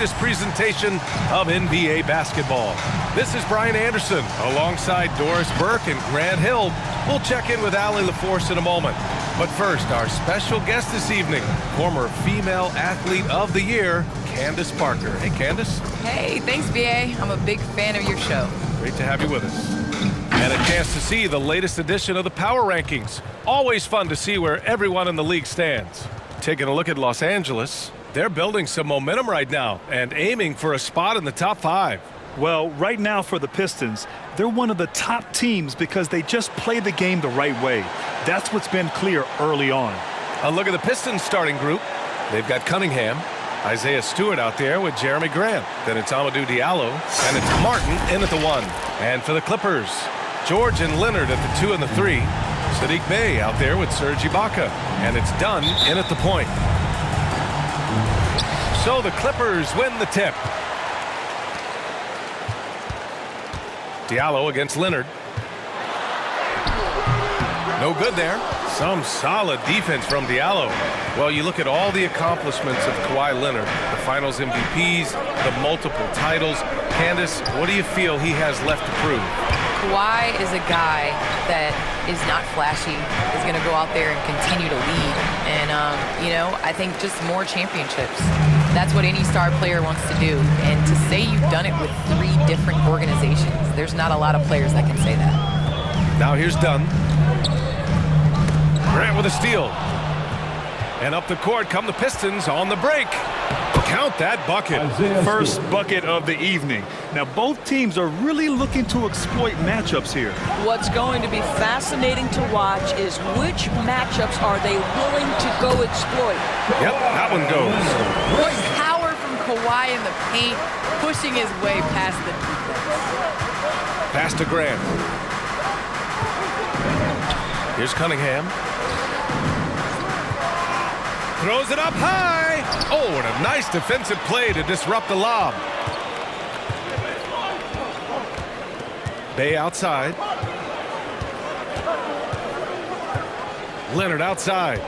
greatest presentation of NBA basketball. This is Brian Anderson alongside Doris Burke and Grant Hill. We'll check in with Allie LaForce in a moment. But first, our special guest this evening, former Female Athlete of the Year, Candace Parker. Hey, Candace. Hey, thanks, BA. I'm a big fan of your show. Great to have you with us. And a chance to see the latest edition of the Power Rankings. Always fun to see where everyone in the league stands. Taking a look at Los Angeles, they're building some momentum right now and aiming for a spot in the top 5. Well, right now for the Pistons, they're one of the top teams because they just play the game the right way. That's what's been clear early on. A look at the Pistons starting group. They've got Cunningham, Isaiah Stewart out there with Jeremy Grant. Then it's Amadou Diallo, and it's Martin in at the 1. And for the Clippers, George and Leonard at the 2 and the 3. Saddiq Bey out there with Serge Ibaka. And it's Dunn in at the point. So the Clippers win the tip. Diallo against Leonard. No good there. Some solid defense from Diallo. Well, you look at all the accomplishments of Kawhi Leonard, the finals MVPs, the multiple titles. Candace, what do you feel he has left to prove? Kawhi is a guy that is not flashy, is going to go out there and continue to lead. And, I think just more championships. That's what any star player wants to do. And to say you've done it with 3 different organizations, there's not a lot of players that can say that. Now here's Dunn. Grant with a steal. And up the court come the Pistons on the break. Count that bucket. First bucket of the evening. Now both teams are really looking to exploit matchups here. What's going to be fascinating to watch is which matchups are they willing to go exploit. Yep, that one goes. What power from Kawhi in the paint, pushing his way past the defense. Pass to Grant. Here's Cunningham. Throws it up high. Oh, and a nice defensive play to disrupt the lob. Bey outside. Leonard outside.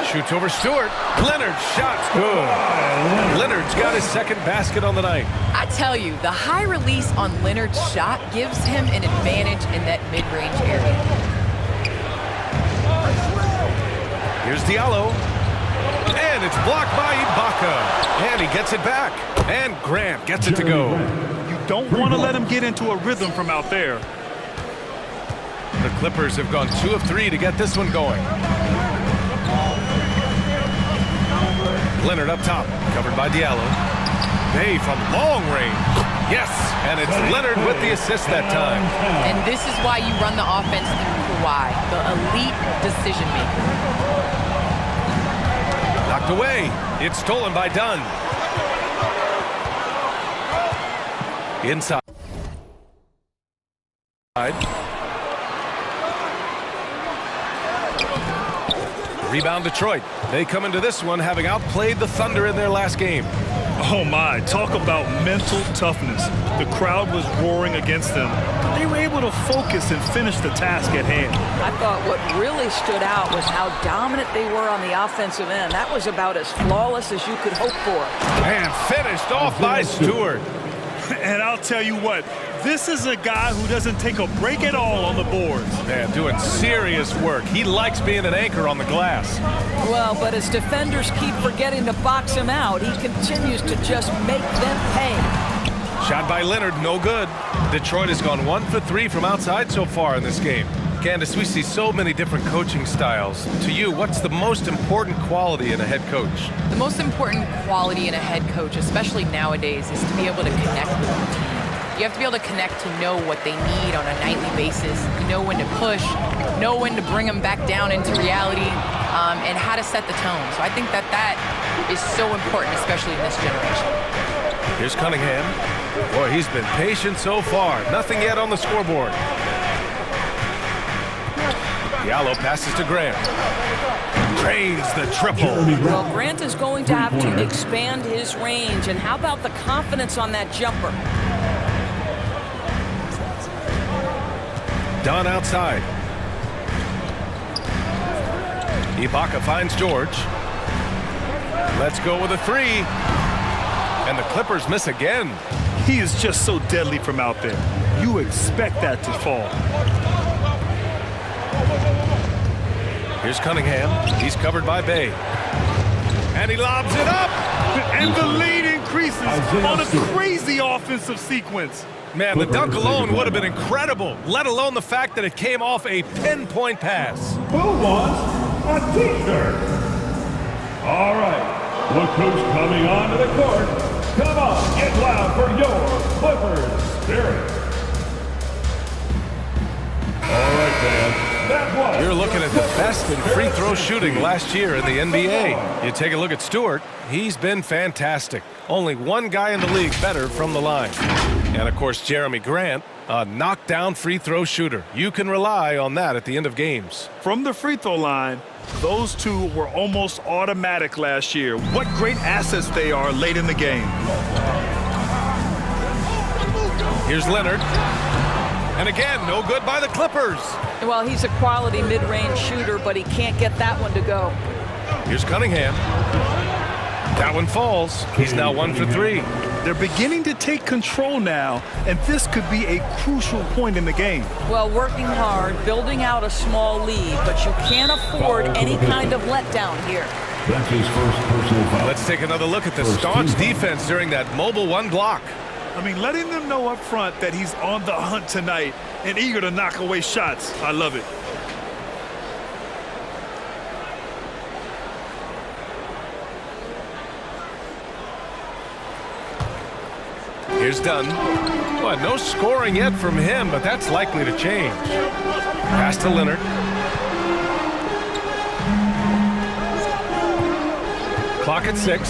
Shoots over Stewart. Leonard shot's good. Leonard's got his second basket on the night. I tell you, the high release on Leonard's shot gives him an advantage in that mid-range area. Here's Diallo. And it's blocked by Ibaka. And he gets it back. And Grant gets it to go. You don't want to let him get into a rhythm from out there. The Clippers have gone 2 of 3 to get this one going. Leonard up top, covered by Diallo. Bey from long range. Yes, and it's Leonard with the assist that time. And this is why you run the offense through Kawhi, the elite decision maker. Knocked away. It's stolen by Dunn. Inside. Rebound Detroit. They come into this one having outplayed the Thunder in their last game. Oh my, talk about mental toughness. The crowd was roaring against them. They were able to focus and finish the task at hand. I thought what really stood out was how dominant they were on the offensive end. That was about as flawless as you could hope for. And finished off by Stewart. And I'll tell you what, this is a guy who doesn't take a break at all on the boards. Man, doing serious work. He likes being an anchor on the glass. Well, but as defenders keep forgetting to box him out, he continues to just make them pay. Shot by Leonard, no good. Detroit has gone 1 for 3 from outside so far in this game. Candace, we see so many different coaching styles. To you, what's the most important quality in a head coach? The most important quality in a head coach, especially nowadays, is to be able to connect with the team. You have to be able to connect to know what they need on a nightly basis, to know when to push, know when to bring them back down into reality, and how to set the tone. So I think that is so important, especially in this generation. Here's Cunningham. Boy, he's been patient so far. Nothing yet on the scoreboard. Diallo passes to Grant. Drains the triple. Well, Grant is going to have to expand his range. And how about the confidence on that jumper? Dunn outside. Ibaka finds George. Let's go with a three. And the Clippers miss again. He is just so deadly from out there. You expect that to fall. Here's Cunningham. He's covered by Bey. And he lobs it up. And the lead increases on a crazy offensive sequence. Man, the dunk alone would have been incredible, let alone the fact that it came off a pinpoint pass. Who wants a t-shirt? All right, look who's coming onto the court. Come on, get loud for your Clippers spirit. All right, fans. You're looking at the best in free throw shooting last year in the NBA. You take a look at Stewart, he's been fantastic. Only one guy in the league better from the line. And of course, Jeremy Grant, a knockdown free throw shooter. You can rely on that at the end of games. From the free throw line, those two were almost automatic last year. What great assets they are late in the game. Here's Leonard. And again, no good by the Clippers. Well, he's a quality mid-range shooter, but he can't get that one to go. Here's Cunningham. That one falls. He's now 1 for 3. They're beginning to take control now, and this could be a crucial point in the game. Well, working hard, building out a small lead, but you can't afford any kind of letdown here. That's his first personal foul. Let's take another look at the staunch defense during that mobile one block. I mean, letting them know up front that he's on the hunt tonight and eager to knock away shots. I love it. Here's Dunn. Well, no scoring yet from him, but that's likely to change. Pass to Leonard. Clock at 6.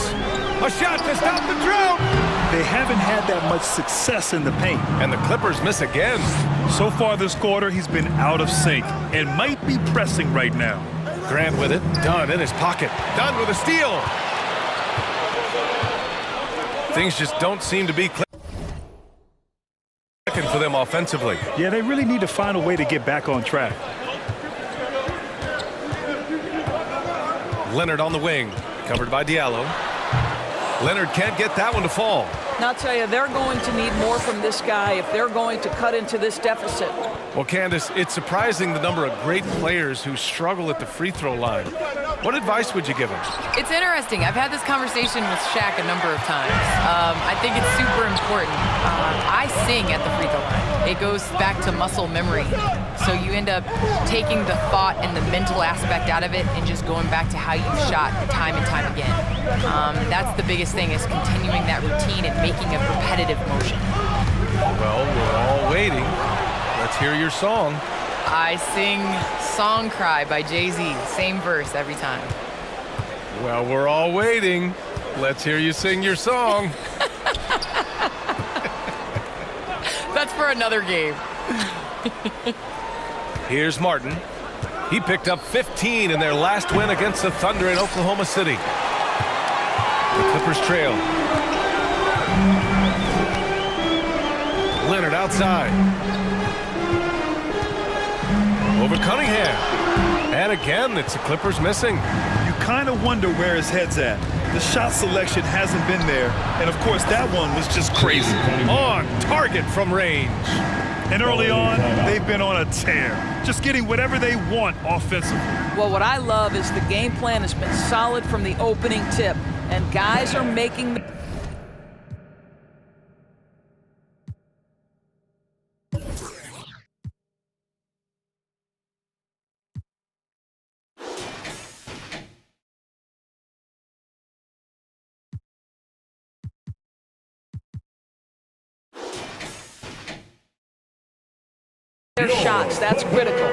A shot to stop the drought. They haven't had that much success in the paint. And the Clippers miss again. So far this quarter, he's been out of sync and might be pressing right now. Grant with it. Dunn in his pocket. Dunn with a steal. Things just don't seem to be clicking for them offensively. Yeah, they really need to find a way to get back on track. Leonard on the wing. Covered by Diallo. Leonard can't get that one to fall. And I'll tell you, they're going to need more from this guy if they're going to cut into this deficit. Well, Candace, it's surprising the number of great players who struggle at the free throw line. What advice would you give them? It's interesting. I've had this conversation with Shaq a number of times. I think it's super important. I sing at the free throw line. It goes back to muscle memory. So you end up taking the thought and the mental aspect out of it and just going back to how you shot time and time again. That's the biggest thing, is continuing that routine and making a repetitive motion. Well, we're all waiting. Let's hear your song. I sing Song Cry by Jay-Z. Same verse every time. Well, we're all waiting. Let's hear you sing your song. That's for another game. Here's Martin. He picked up 15 in their last win against the Thunder in Oklahoma City. The Clippers trail. Leonard outside. Over Cunningham. And again, it's the Clippers missing. You kind of wonder where his head's at. The shot selection hasn't been there. And, of course, that one was just crazy. On target from range. And early on, they've been on a tear. Just getting whatever they want offensively. Well, what I love is the game plan has been solid from the opening tip. And guys are making their shots. That's critical.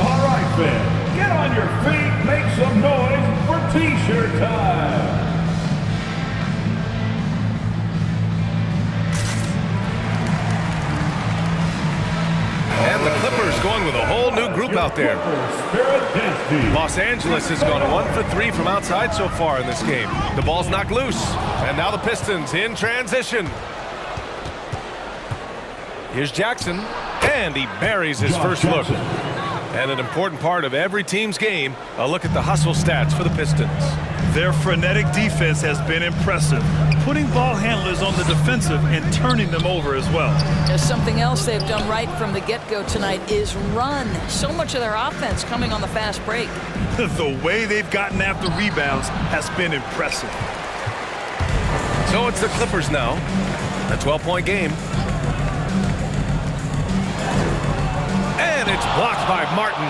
All right, fans, get on your feet, make some noise for T-shirt time. going with a whole new group out there. Spirit Dance Team. Los Angeles has gone 1 for 3 from outside so far in this game. The ball's knocked loose. And now the Pistons in transition. Here's Jackson. And he buries his first look. And an important part of every team's game, a look at the hustle stats for the Pistons. Their frenetic defense has been impressive, putting ball handlers on the defensive and turning them over as well. There's something else they've done right from the get-go tonight is run. So much of their offense coming on the fast break. The way they've gotten after rebounds has been impressive. So it's the Clippers now. A 12-point game. And it's blocked by Martin.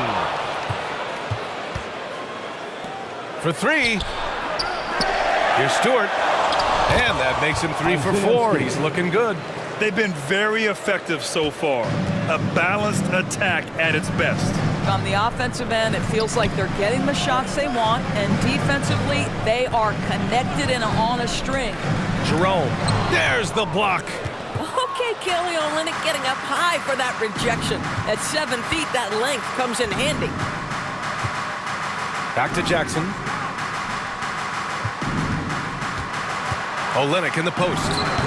For 3. Here's Stewart. And that makes him 3 for 4. He's looking good. They've been very effective so far. A balanced attack at its best. On the offensive end, it feels like they're getting the shots they want, and defensively, they are connected and on a string. Jerome. There's the block. Okay, Kelly Olynyk getting up high for that rejection. At 7 feet, that length comes in handy. Back to Jackson. Olynyk in the post.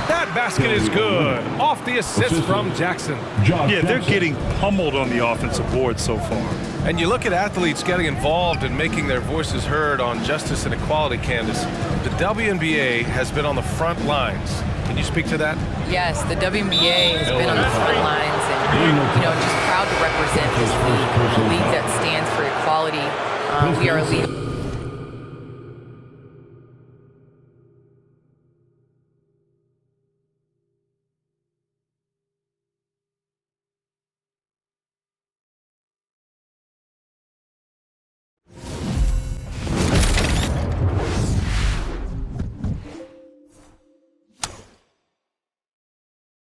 That basket is good. Off the assist from Jackson. Yeah, they're getting pummeled on the offensive board so far. And you look at athletes getting involved and making their voices heard on justice and equality, Candace. The WNBA has been on the front lines. Can you speak to that? Yes, the WNBA has been on the front lines and, just proud to represent this league, a league that stands for equality. We are a league